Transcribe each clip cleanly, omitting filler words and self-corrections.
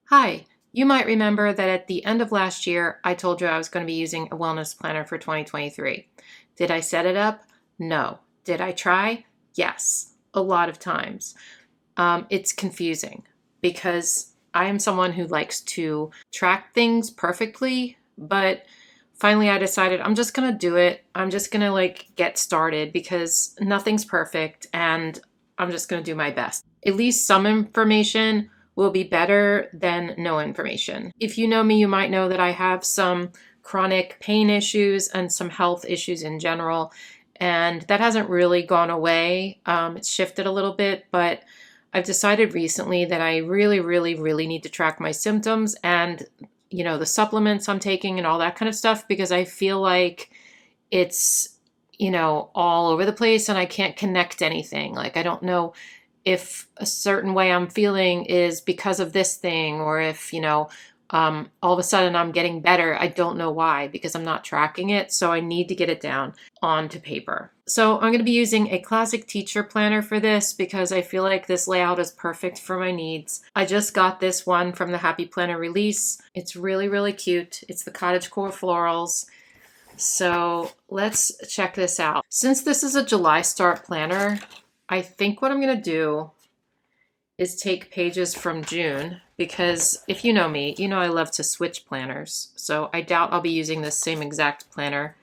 Hi, you might remember that at the end of last year, I told you I was going to be using a wellness planner for 2023. Did I set it up? No. Did I try? Yes, a lot of times. It's confusing because I am someone who likes to track things perfectly, but finally I decided I'm just going to do it. I'm just going to get started because nothing's perfect and I'm just going to do my best. At least some information will be better than no information. If you know me, you might know that I have some chronic pain issues and some health issues in general, and that hasn't really gone away. It's shifted a little bit, but I've decided recently that I really, really, really need to track my symptoms and, the supplements I'm taking and all that kind of stuff because I feel like it's, all over the place and I can't connect anything. Like, I don't know if a certain way I'm feeling is because of this thing, or if, all of a sudden I'm getting better. I don't know why because I'm not tracking it. So I need to get it down onto paper. So I'm going to be using a classic teacher planner for this because I feel like this layout is perfect for my needs. I just got this one from the Happy Planner release. It's really, really cute. It's the cottagecore florals. So let's check this out. Since this is a July start planner, I think what I'm going to do is take pages from June because if you know me, you know I love to switch planners. So I doubt I'll be using this same exact planner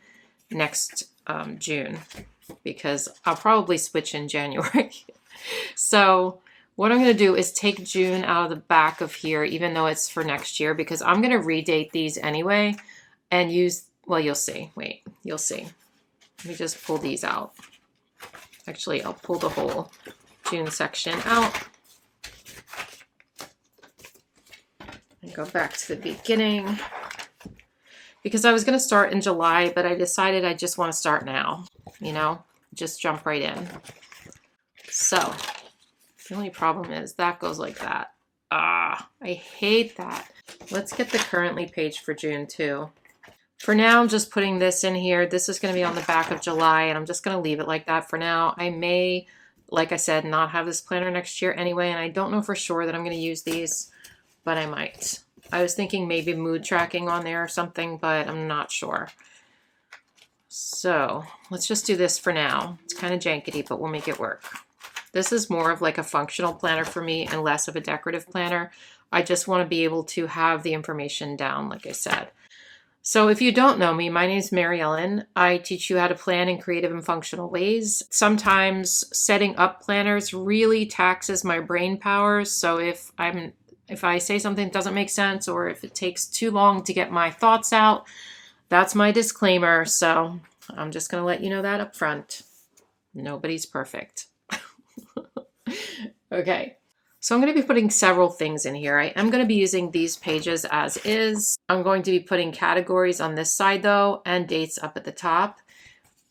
next June because I'll probably switch in January. So what I'm going to do is take June out of the back of here, even though it's for next year, because I'm going to redate these anyway and use, well, you'll see. Wait, you'll see. Let me just pull these out. Actually, I'll pull the whole June section out and go back to the beginning because I was going to start in July, but I decided I just want to start now, just jump right in. So the only problem is that goes like that. I hate that. Let's get the currently page for June too. For now, I'm just putting this in here. This is going to be on the back of July, and I'm just going to leave it like that for now. I may, like I said, not have this planner next year anyway, and I don't know for sure that I'm going to use these, but I might. I was thinking maybe mood tracking on there or something, but I'm not sure. So let's just do this for now. It's kind of jankety, but we'll make it work. This is more of like a functional planner for me and less of a decorative planner. I just want to be able to have the information down, like I said. So if you don't know me, my name is Mary Ellen. I teach you how to plan in creative and functional ways. Sometimes setting up planners really taxes my brain power. So if I say something that doesn't make sense, or if it takes too long to get my thoughts out, that's my disclaimer. So I'm just going to let you know that up front. Nobody's perfect. Okay. So I'm going to be putting several things in here. I am going to be using these pages as is. I'm going to be putting categories on this side though, and dates up at the top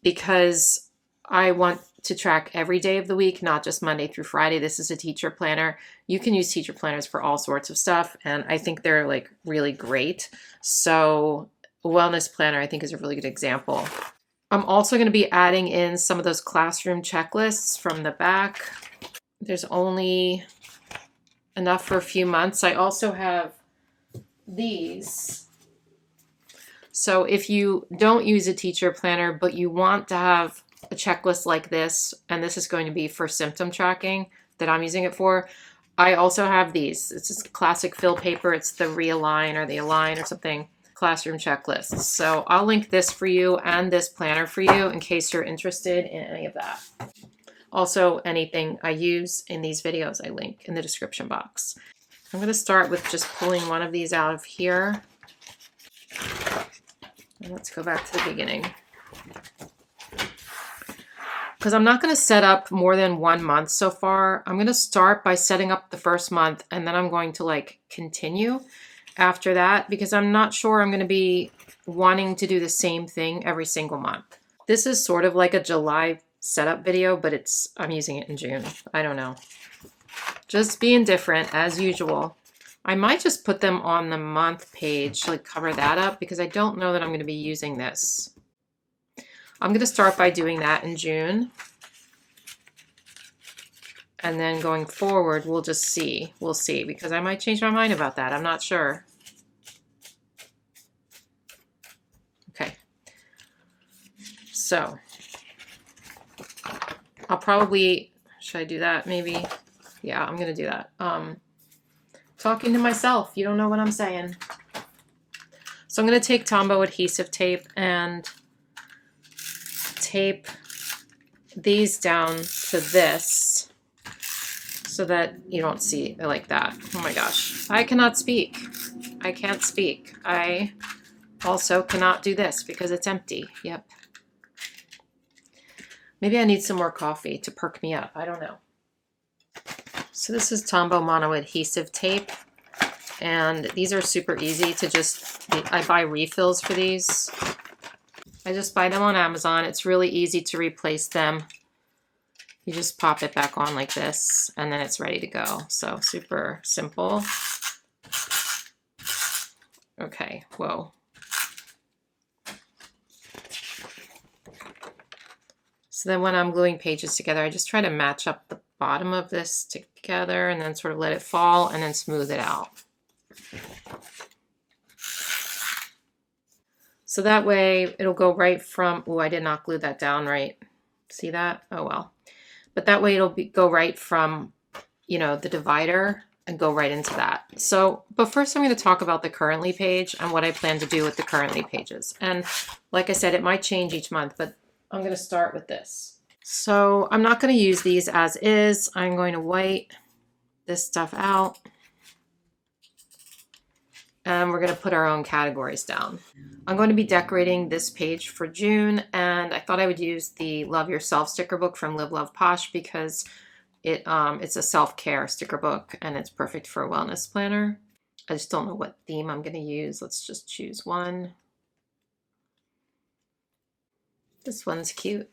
because I want to track every day of the week, not just Monday through Friday. This is a teacher planner. You can use teacher planners for all sorts of stuff, and I think they're like really great. So a wellness planner I think is a really good example. I'm also going to be adding in some of those classroom checklists from the back. There's only enough for a few months. I also have these. So if you don't use a teacher planner, but you want to have a checklist like this, and this is going to be for symptom tracking that I'm using it for, I also have these. It's just classic fill paper. It's the Realign or the Align or something classroom checklists. So I'll link this for you and this planner for you in case you're interested in any of that. Also, anything I use in these videos, I link in the description box. I'm going to start with just pulling one of these out of here. And let's go back to the beginning. Because I'm not going to set up more than 1 month so far. I'm going to start by setting up the first month, and then I'm going to continue after that because I'm not sure I'm going to be wanting to do the same thing every single month. This is sort of like a July setup video, but I'm using it in June. I don't know. Just being different as usual. I might just put them on the month page to cover that up because I don't know that I'm going to be using this. I'm going to start by doing that in June. And then going forward, we'll just see. We'll see, because I might change my mind about that. I'm not sure. Okay. So I'll probably, should I do that maybe? Yeah, I'm gonna do that. Talking to myself, you don't know what I'm saying. So I'm gonna take Tombow adhesive tape and tape these down to this so that you don't see it like that. Oh my gosh, I cannot speak. I can't speak. I also cannot do this because it's empty. Yep. Maybe I need some more coffee to perk me up. I don't know. So this is Tombow mono adhesive tape, and these are super easy to just, I buy refills for these. I just buy them on Amazon. It's really easy to replace them. You just pop it back on like this, and then it's ready to go. So super simple. Okay, whoa. So then when I'm gluing pages together, I just try to match up the bottom of this together and then sort of let it fall and then smooth it out. So that way it'll go right from, oh, I did not glue that down right. See that? Oh well. But that way it'll go right from, you know, the divider and go right into that. So, but first I'm going to talk about the currently page and what I plan to do with the currently pages. And like I said, it might change each month, but I'm going to start with this. So I'm not going to use these as is. I'm going to white this stuff out. And we're going to put our own categories down. I'm going to be decorating this page for June, and I thought I would use the Love Yourself sticker book from Live Love Posh because it's a self-care sticker book and it's perfect for a wellness planner. I just don't know what theme I'm going to use. Let's just choose one. This one's cute.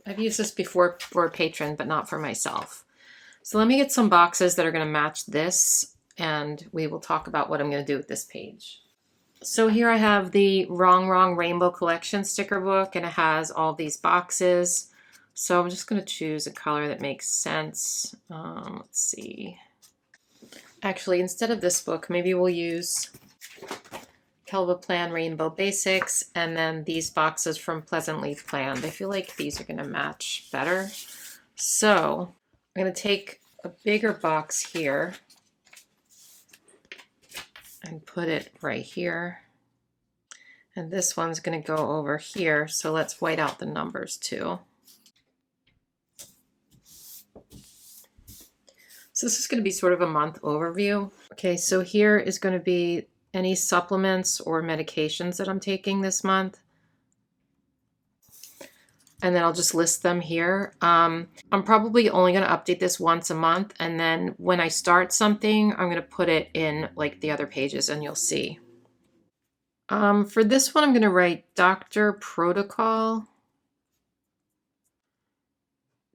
I've used this before for a patron, but not for myself. So let me get some boxes that are going to match this, and we will talk about what I'm going to do with this page. So here I have the Wrong Wrong Rainbow Collection sticker book, and it has all these boxes. So I'm just going to choose a color that makes sense. Let's see. Actually, instead of this book, maybe we'll use Kelva Plan Rainbow Basics, and then these boxes from Pleasant Leaf Planned. I feel like these are going to match better. So I'm going to take a bigger box here and put it right here. And this one's going to go over here. So let's white out the numbers too. So this is going to be sort of a month overview. Okay, so here is going to be any supplements or medications that I'm taking this month. And then I'll just list them here. I'm probably only going to update this once a month. And then when I start something, I'm going to put it in like the other pages and you'll see. For this one, I'm going to write Doctor Protocol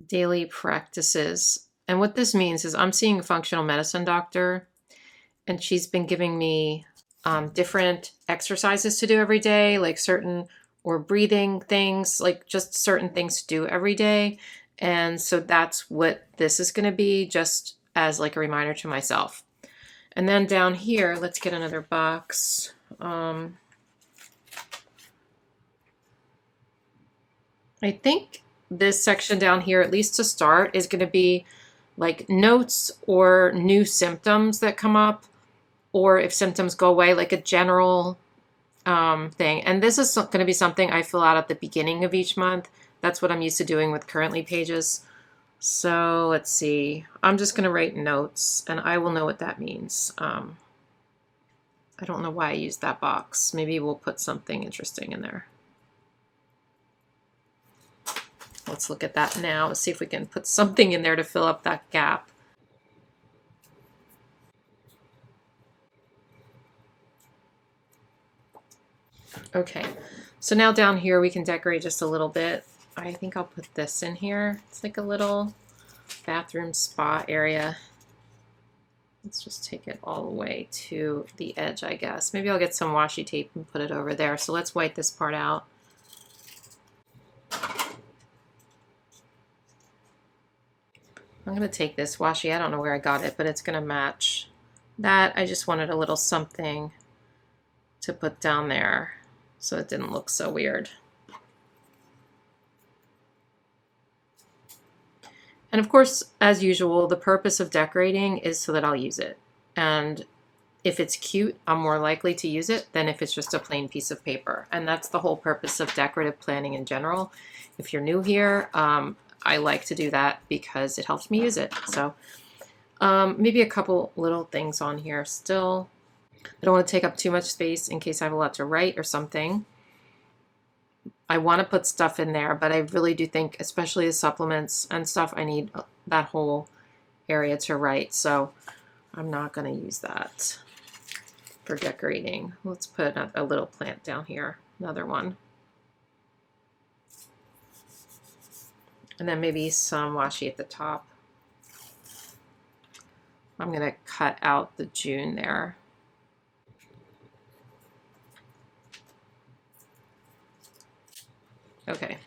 Daily Practices. And what this means is I'm seeing a functional medicine doctor, and she's been giving me different exercises to do every day, like certain or breathing things, like just certain things to do every day. And so that's what this is going to be, just as like a reminder to myself. And then down here, let's get another box. I think this section down here, at least to start, is going to be like notes or new symptoms that come up, or if symptoms go away, like a general thing. And this is going to be something I fill out at the beginning of each month. That's what I'm used to doing with currently pages. So let's see. I'm just going to write notes, and I will know what that means. I don't know why I used that box. Maybe we'll put something interesting in there. Let's look at that now. Let's see if we can put something in there to fill up that gap. Okay, so now down here we can decorate just a little bit. I think I'll put this in here. It's like a little bathroom spa area. Let's just take it all the way to the edge, I guess. Maybe I'll get some washi tape and put it over there. So let's white this part out. I'm going to take this washi. I don't know where I got it, but it's going to match that. I just wanted a little something to put down there so it didn't look so weird. And of course, as usual, the purpose of decorating is so that I'll use it. And if it's cute, I'm more likely to use it than if it's just a plain piece of paper. And that's the whole purpose of decorative planning in general. If you're new here, I like to do that because it helps me use it. So maybe a couple little things on here still. I don't want to take up too much space in case I have a lot to write or something. I want to put stuff in there, but I really do think, especially the supplements and stuff, I need that whole area to write. So I'm not going to use that for decorating. Let's put a little plant down here, another one. And then maybe some washi at the top. I'm going to cut out the June there. Okay.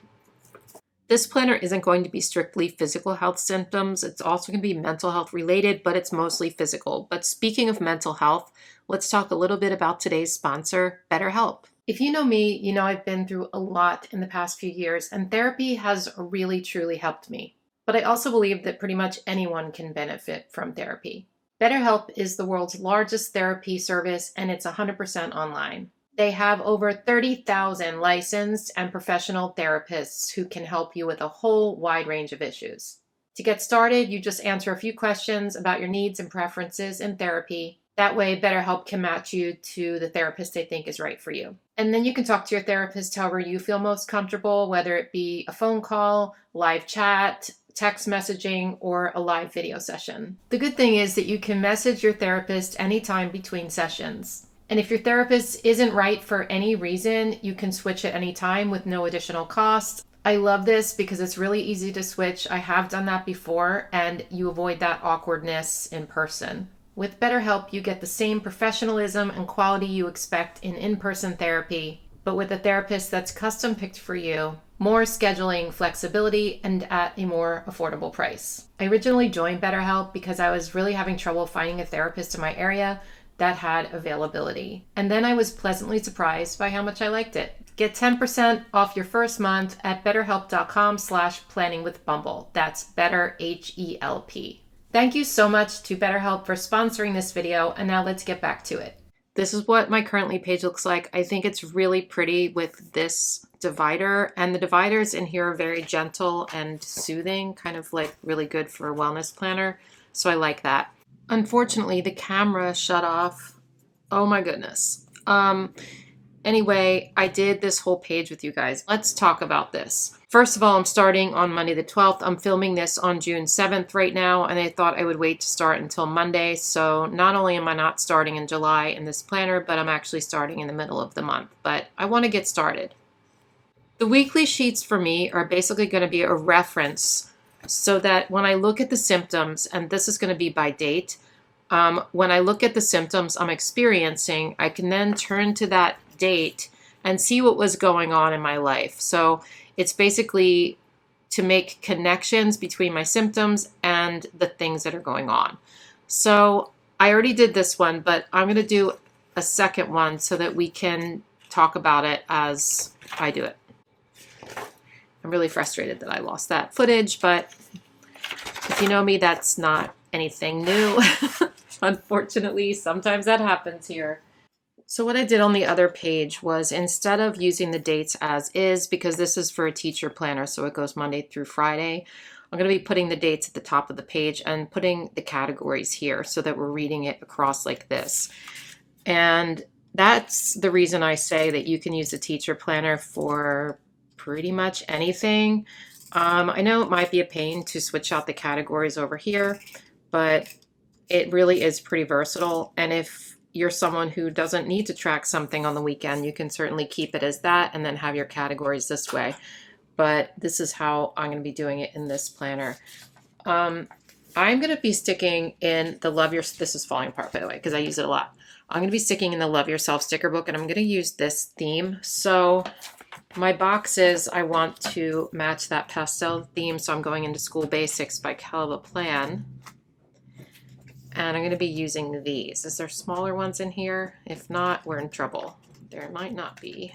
This planner isn't going to be strictly physical health symptoms. It's also going to be mental health related, but it's mostly physical. But speaking of mental health, let's talk a little bit about today's sponsor, BetterHelp. If you know me, you know I've been through a lot in the past few years, and therapy has really, truly helped me. But I also believe that pretty much anyone can benefit from therapy. BetterHelp is the world's largest therapy service, and it's 100% online. They have over 30,000 licensed and professional therapists who can help you with a whole wide range of issues. To get started, you just answer a few questions about your needs and preferences in therapy. That way, BetterHelp can match you to the therapist they think is right for you. And then you can talk to your therapist however you feel most comfortable, whether it be a phone call, live chat, text messaging, or a live video session. The good thing is that you can message your therapist anytime between sessions. And if your therapist isn't right for any reason, you can switch at any time with no additional cost. I love this because it's really easy to switch. I have done that before, and you avoid that awkwardness in person. With BetterHelp, you get the same professionalism and quality you expect in in-person therapy, but with a therapist that's custom picked for you, more scheduling flexibility, and at a more affordable price. I originally joined BetterHelp because I was really having trouble finding a therapist in my area that had availability. And then I was pleasantly surprised by how much I liked it. Get 10% off your first month at betterhelp.com/planningwithbumble. That's better, H-E-L-P. Thank you so much to BetterHelp for sponsoring this video, and now let's get back to it. This is what my currently page looks like. I think it's really pretty with this divider, and the dividers in here are very gentle and soothing, kind of like really good for a wellness planner. So I like that. Unfortunately, the camera shut off. Oh my goodness. Anyway, I did this whole page with you guys. Let's talk about this. First of all, I'm starting on Monday the 12th. I'm filming this on June 7th right now, and I thought I would wait to start until Monday. So not only am I not starting in July in this planner, but I'm actually starting in the middle of the month. But I want to get started. The weekly sheets for me are basically going to be a reference so that when I look at the symptoms, and this is going to be by date, when I look at the symptoms I'm experiencing, I can then turn to that date and see what was going on in my life. So it's basically to make connections between my symptoms and the things that are going on. So I already did this one, but I'm going to do a second one so that we can talk about it as I do it. I'm really frustrated that I lost that footage, but if you know me, that's not anything new. Unfortunately, sometimes that happens here. So what I did on the other page was, instead of using the dates as is, because this is for a teacher planner, so it goes Monday through Friday, I'm going to be putting the dates at the top of the page and putting the categories here so that we're reading it across like this. And that's the reason I say that you can use a teacher planner for pretty much anything. I know it might be a pain to switch out the categories over here, but it really is pretty versatile. And if you're someone who doesn't need to track something on the weekend, you can certainly keep it as that and then have your categories this way. But this is how I'm going to be doing it in this planner. I'm going to be sticking in the Love Your... This is falling apart, by the way, because I use it a lot. I'm going to be sticking in the Love Yourself sticker book, and I'm going to use this theme. So My boxes, I want to match that pastel theme, so I'm going into School Basics by Calva Plan. And I'm going to be using these. Is there smaller ones in here? If not, we're in trouble. There might not be.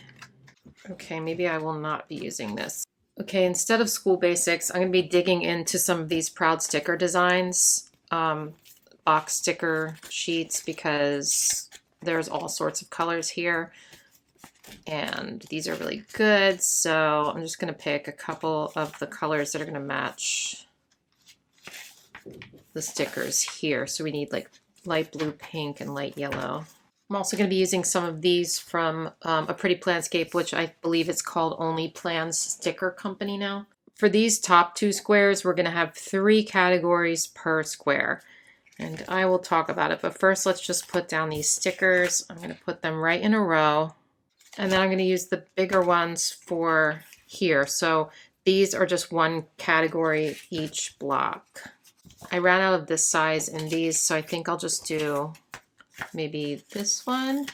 Okay, maybe I will not be using this. Okay, instead of School Basics, I'm going to be digging into some of these Proud Sticker designs, box sticker sheets, because there's all sorts of colors here. And these are really good, so I'm just going to pick a couple of the colors that are going to match the stickers here. So we need like light blue, pink, and light yellow. I'm also going to be using some of these from A Pretty Planscape, which I believe it's called Only Plans Sticker Company now. For these top 2 squares, we're going to have 3 categories per square. And I will talk about it, but first let's just put down these stickers. I'm going to put them right in a row. And then I'm going to use the bigger ones for here. So these are just 1 category each block. I ran out of this size in these, so I think I'll just do maybe this one.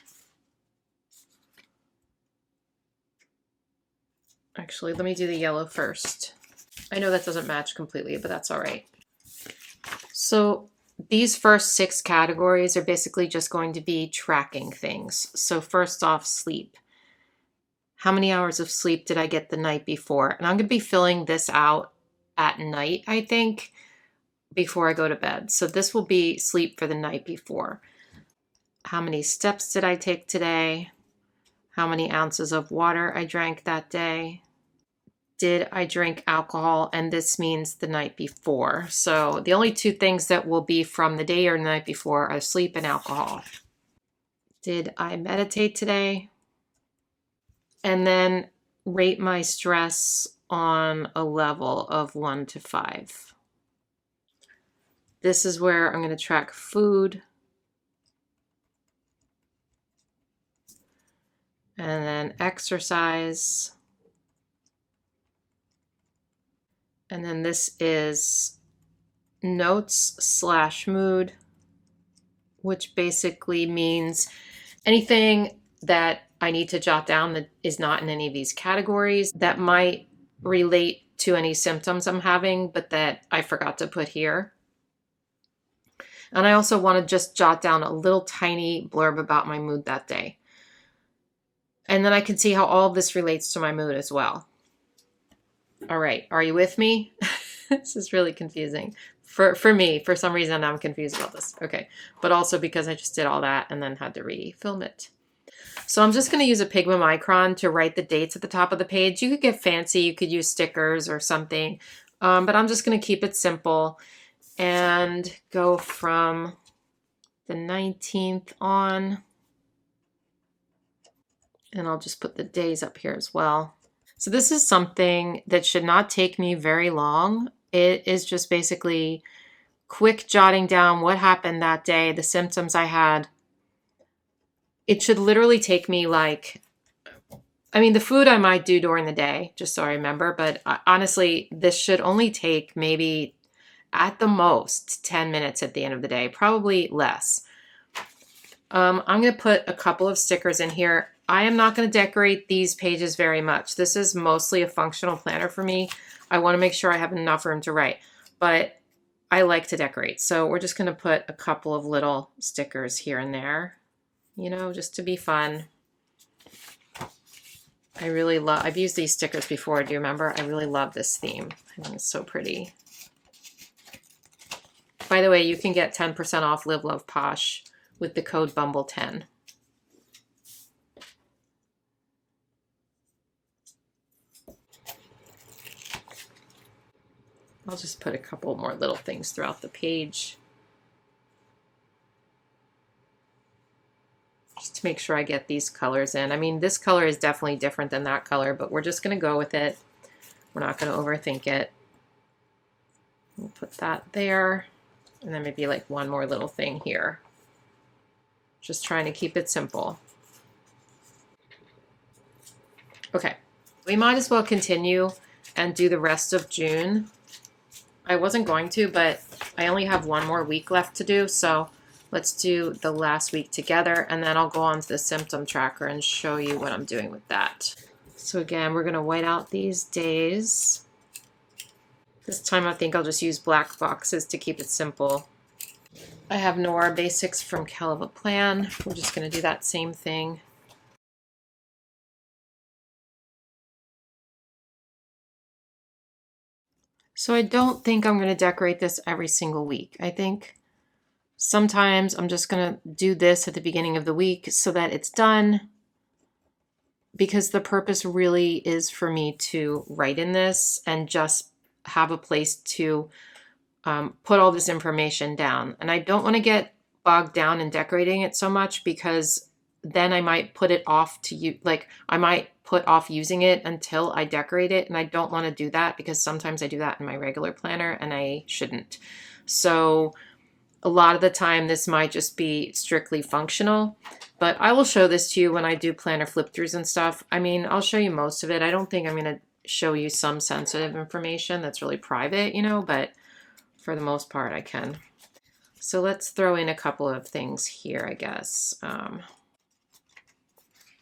Actually, let me do the yellow first. I know that doesn't match completely, but that's all right. So these first 6 categories are basically just going to be tracking things. So first off, sleep. How many hours of sleep did I get the night before? And I'm going to be filling this out at night, I think, before I go to bed. So this will be sleep for the night before. How many steps did I take today? How many ounces of water I drank that day? Did I drink alcohol? And this means the night before. So the only 2 things that will be from the day or the night before are sleep and alcohol. Did I meditate today? And then rate my stress on a level of 1 to 5. This is where I'm going to track food. And then exercise. And then this is notes/mood, which basically means anything that I need to jot down that is not in any of these categories that might relate to any symptoms I'm having, but that I forgot to put here. And I also want to just jot down a little tiny blurb about my mood that day. And then I can see how all of this relates to my mood as well. All right, are you with me? This is really confusing. For me, for some reason, I'm confused about this. Okay, but also because I just did all that and then had to refilm it. So I'm just going to use a Pigma Micron to write the dates at the top of the page. You could get fancy, you could use stickers or something, but I'm just going to keep it simple and go from the 19th on. And I'll just put the days up here as well. So this is something that should not take me very long. It is just basically quick jotting down what happened that day, the symptoms I had. It should literally take me like, I mean, the food I might do during the day, just so I remember, but honestly, this should only take maybe at the most 10 minutes at the end of the day, probably less. I'm going to put a couple of stickers in here. I am not going to decorate these pages very much. This is mostly a functional planner for me. I want to make sure I have enough room to write, but I like to decorate. So we're just going to put a couple of little stickers here and there, you know, just to be fun. I really love, I've used these stickers before. Do you remember? I really love this theme. I think it's so pretty. By the way, you can get 10% off Live Love Posh with the code BUMBLE10. I'll just put a couple more little things throughout the page, just to make sure I get these colors in. I mean, this color is definitely different than that color, but we're just going to go with it. We're not going to overthink it. We'll put that there, and then maybe like one more little thing here. Just trying to keep it simple. Okay, we might as well continue and do the rest of June. I wasn't going to, but I only have one more week left to do, so let's do the last week together, and then I'll go on to the symptom tracker and show you what I'm doing with that. So again, we're going to white out these days. This time I think I'll just use black boxes to keep it simple. I have Nora Basics from Hell of a Plan. We're just going to do that same thing. So I don't think I'm going to decorate this every single week. I think sometimes I'm just going to do this at the beginning of the week so that it's done, because the purpose really is for me to write in this and just have a place to put all this information down. And I don't want to get bogged down in decorating it so much, because then I might put it off to you. Like I might put off using it until I decorate it. And I don't want to do that, because sometimes I do that in my regular planner and I shouldn't. So a lot of the time this might just be strictly functional, but I will show this to you when I do planner flip throughs and stuff. I mean, I'll show you most of it. I don't think I'm going to show you some sensitive information that's really private, you know, but for the most part I can. So let's throw in a couple of things here, I guess.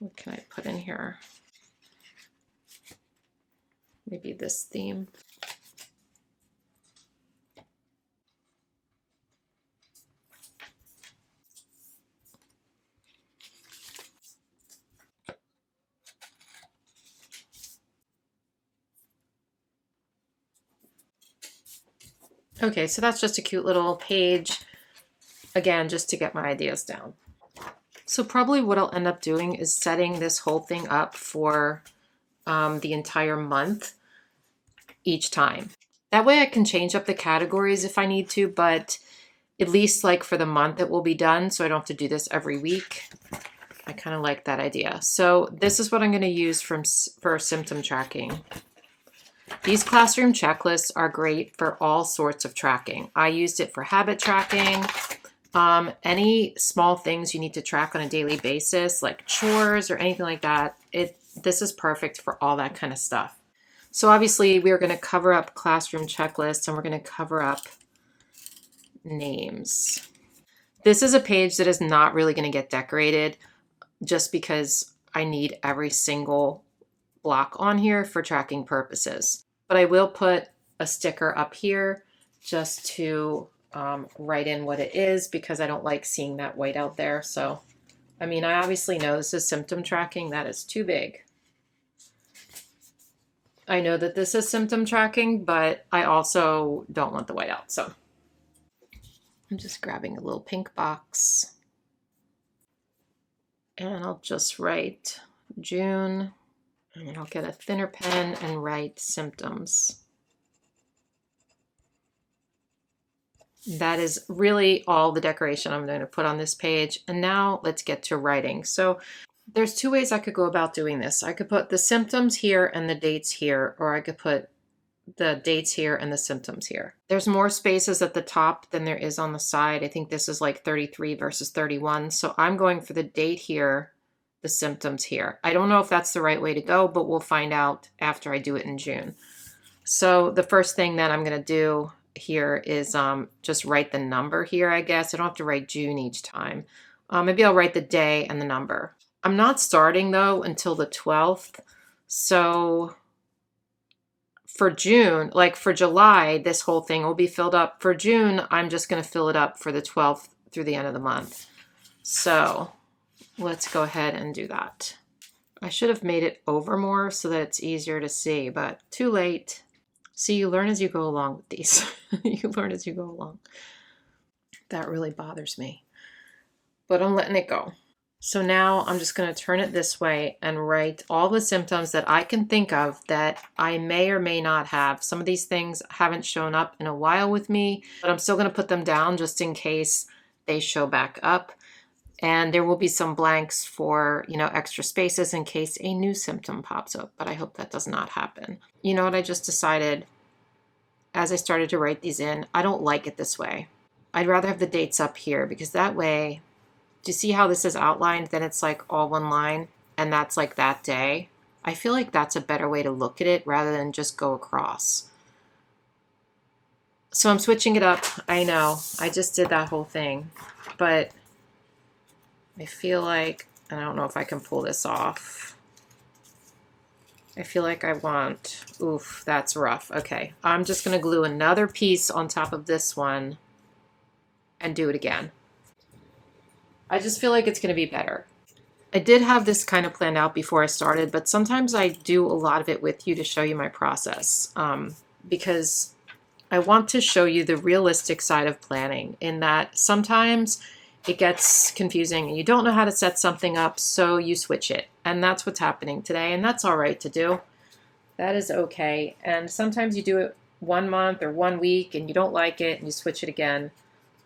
What can I put in here? Maybe this theme. Okay, so that's just a cute little page, again, just to get my ideas down. So probably what I'll end up doing is setting this whole thing up for the entire month each time. That way I can change up the categories if I need to, but at least like for the month it will be done, so I don't have to do this every week. I kind of like that idea. So this is what I'm going to use for symptom tracking. These classroom checklists are great for all sorts of tracking. I used it for habit tracking. Any small things you need to track on a daily basis, like chores or anything like that, this is perfect for all that kind of stuff. So obviously we're going to cover up classroom checklists and we're going to cover up names. This is a page that is not really going to get decorated just because I need every single block on here for tracking purposes. But I will put a sticker up here just to write in what it is, because I don't like seeing that white out there. So, I mean, I obviously know this is symptom tracking. That is too big. I know that this is symptom tracking, but I also don't want the white out. So I'm just grabbing a little pink box and I'll just write June, and I'll get a thinner pen and write symptoms. That is really all the decoration I'm going to put on this page. And now let's get to writing. So there's two ways I could go about doing this. I could put the symptoms here and the dates here, or I could put the dates here and the symptoms here. There's more spaces at the top than there is on the side. I think this is like 33 versus 31. So I'm going for the date here, the symptoms here. I don't know if that's the right way to go, but we'll find out after I do it in June. So the first thing that I'm going to do here is just write the number here, I guess. I don't have to write June each time. Maybe I'll write the day and the number. I'm not starting though until the 12th. So for June, like for July, this whole thing will be filled up. For June, I'm just going to fill it up for the 12th through the end of the month. So let's go ahead and do that. I should have made it over more so that it's easier to see, but too late. See, you learn as you go along with these. You learn as you go along. That really bothers me, but I'm letting it go. So now I'm just going to turn it this way and write all the symptoms that I can think of that I may or may not have. Some of these things haven't shown up in a while with me, but I'm still going to put them down just in case they show back up. And there will be some blanks for, you know, extra spaces in case a new symptom pops up, but I hope that does not happen. You know what I just decided as I started to write these in? I don't like it this way. I'd rather have the dates up here, because that way, do you see how this is outlined? Then it's like all one line, and that's like that day. I feel like that's a better way to look at it rather than just go across. So I'm switching it up. I know, I just did that whole thing, but I feel like, and I don't know if I can pull this off. I feel like I want, oof, that's rough. Okay, I'm just gonna glue another piece on top of this one and do it again. I just feel like it's gonna be better. I did have this kind of planned out before I started, but sometimes I do a lot of it with you to show you my process, because I want to show you the realistic side of planning, in that sometimes it gets confusing and you don't know how to set something up, so you switch it. And that's what's happening today, and that's all right to do. That is okay. And sometimes you do it 1 month or 1 week and you don't like it and you switch it again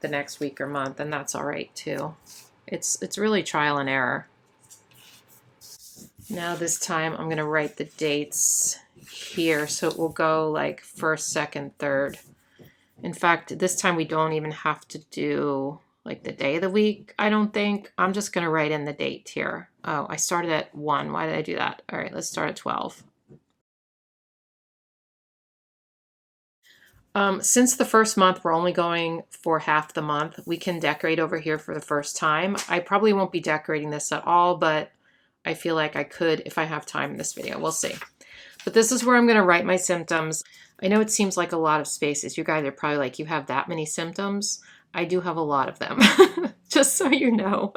the next week or month, and that's all right too. It's really trial and error. Now this time I'm going to write the dates here so it will go like first, second, third. In fact, this time we don't even have to do like the day of the week, I don't think. I'm just going to write in the date here. Oh, I started at 1. Why did I do that? All right, let's start at 12. Since the first month we're only going for half the month, we can decorate over here for the first time. I probably won't be decorating this at all, but I feel like I could if I have time in this video. We'll see. But this is where I'm going to write my symptoms. I know it seems like a lot of spaces. You guys are probably like, you have that many symptoms? I do have a lot of them, just so you know.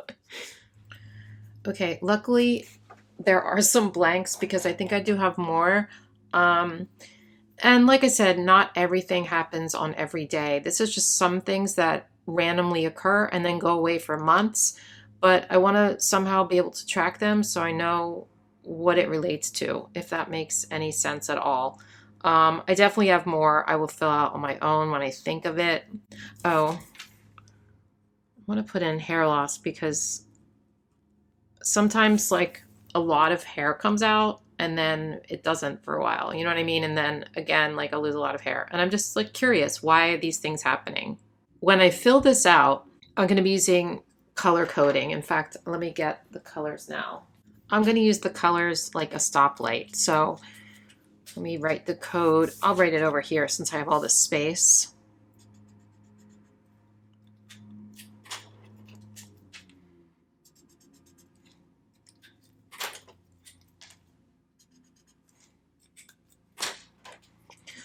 Okay, luckily there are some blanks because I think I do have more. And like I said, not everything happens on every day. This is just some things that randomly occur and then go away for months. But I want to somehow be able to track them so I know what it relates to, if that makes any sense at all. I definitely have more I will fill out on my own when I think of it. Oh, I want to put in hair loss because sometimes like a lot of hair comes out and then it doesn't for a while, you know what I mean? And then again, like I'll lose a lot of hair. And I'm just like curious, why are these things happening? When I fill this out, I'm going to be using color coding. In fact, let me get the colors now. I'm going to use the colors like a stoplight. So let me write the code. I'll write it over here since I have all this space.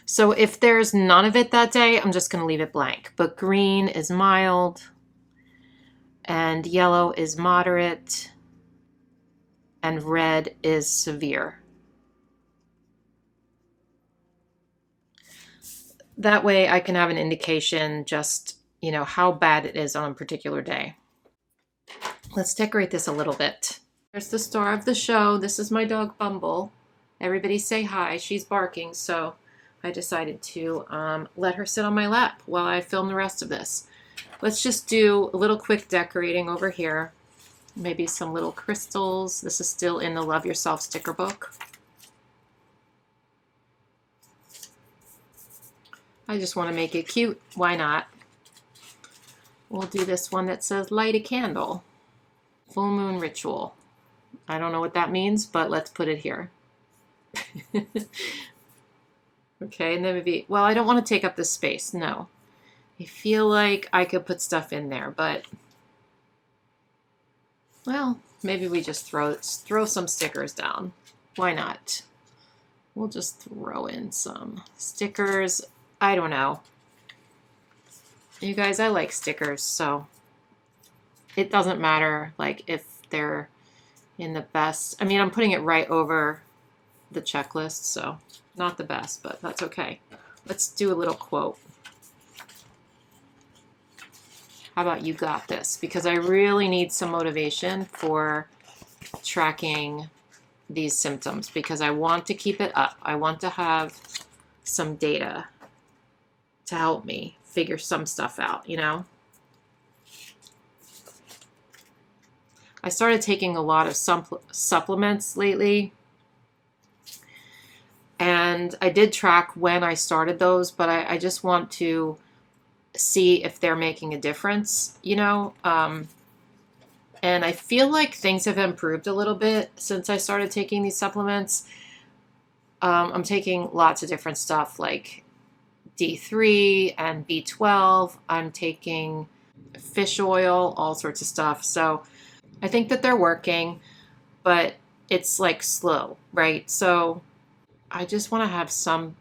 So if there's none of it that day, I'm just going to leave it blank. But green is mild, and yellow is moderate, and red is severe. That way I can have an indication just, you know, how bad it is on a particular day. Let's decorate this a little bit. There's the star of the show. This is my dog Bumble. Everybody say hi. She's barking, so I decided to let her sit on my lap while I film the rest of this. Let's just do a little quick decorating over here. Maybe some little crystals. This is still in the Love Yourself sticker book. I just want to make it cute. Why not? We'll do this one that says light a candle. Full moon ritual. I don't know what that means, but let's put it here. Okay, and then maybe, well, I don't want to take up this space. No. I feel like I could put stuff in there, but, well, maybe we just throw some stickers down. Why not? We'll just throw in some stickers. I don't know. You guys, I like stickers, so it doesn't matter, like, if they're in the best. I mean, I'm putting it right over the checklist, so not the best, but that's okay. Let's do a little quote. How about you got this? Because I really need some motivation for tracking these symptoms because I want to keep it up. I want to have some data to help me figure some stuff out, you know? I started taking a lot of supplements lately. And I did track when I started those, but I just want to see if they're making a difference, you know? And I feel like things have improved a little bit since I started taking these supplements. I'm taking lots of different stuff like D3 and B12. I'm taking fish oil, all sorts of stuff. So I think that they're working, but it's like slow, right? So I just want to have some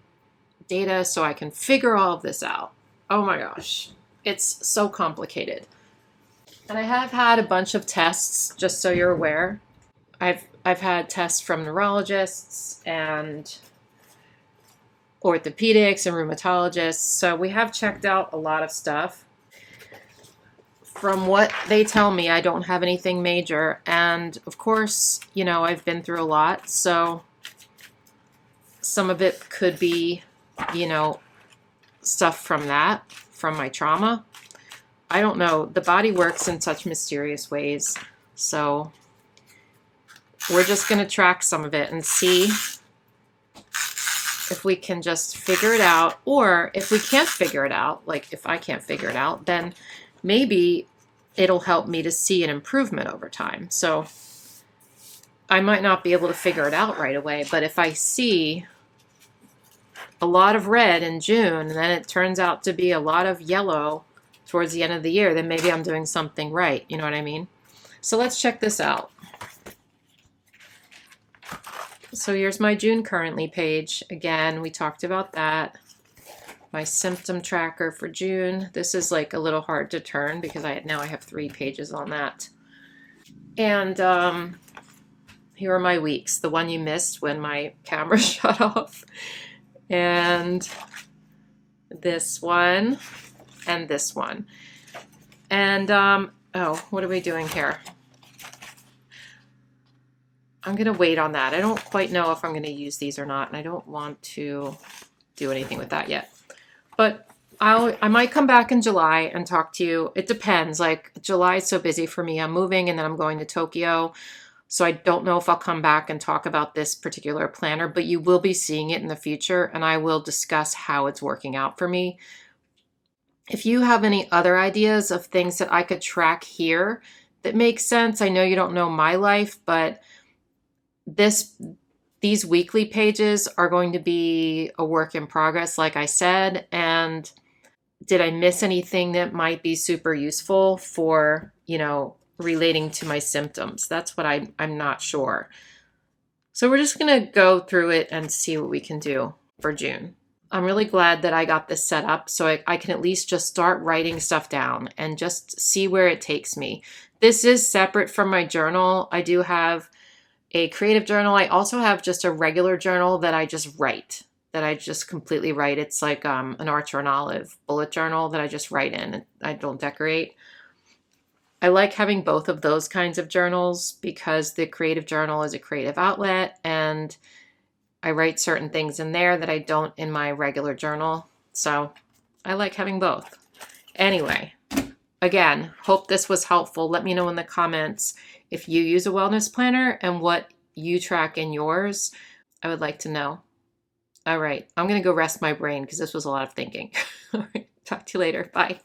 data so I can figure all of this out. Oh my gosh, it's so complicated. And I have had a bunch of tests, just so you're aware. I've had tests from neurologists and orthopedics and rheumatologists. So we have checked out a lot of stuff. From what they tell me, I don't have anything major. And of course, you know, I've been through a lot. So some of it could be, you know, stuff from that, from my trauma. I don't know. The body works in such mysterious ways. So we're just going to track some of it and see if we can just figure it out. Or if we can't figure it out, like if I can't figure it out, then maybe it'll help me to see an improvement over time. So I might not be able to figure it out right away, but if I see a lot of red in June and then it turns out to be a lot of yellow towards the end of the year, then maybe I'm doing something right. You know what I mean? So let's check this out. So here's my June currently page. Again, we talked about that. My symptom tracker for June. This is like a little hard to turn because now I have 3 pages on that. And here are my weeks, the one you missed when my camera shut off. And this one and this one. And oh, what are we doing here? I'm going to wait on that. I don't quite know if I'm going to use these or not, and I don't want to do anything with that yet. But I might come back in July and talk to you. It depends. Like July is so busy for me. I'm moving and then I'm going to Tokyo. So I don't know if I'll come back and talk about this particular planner, but you will be seeing it in the future and I will discuss how it's working out for me. If you have any other ideas of things that I could track here that make sense, I know you don't know my life, but these weekly pages are going to be a work in progress, like I said. And did I miss anything that might be super useful for, you know, relating to my symptoms? That's what I'm not sure. So we're just going to go through it and see what we can do for June. I'm really glad that I got this set up so I can at least just start writing stuff down and just see where it takes me. This is separate from my journal. I do have a creative journal. I also have just a regular journal that I just write, that I just completely write. It's like an Archer and Olive bullet journal that I just write in. I don't decorate. I like having both of those kinds of journals because the creative journal is a creative outlet and I write certain things in there that I don't in my regular journal. So I like having both. Anyway, again, hope this was helpful. Let me know in the comments if you use a wellness planner and what you track in yours. I would like to know. All right, I'm going to go rest my brain because this was a lot of thinking. All right, talk to you later. Bye.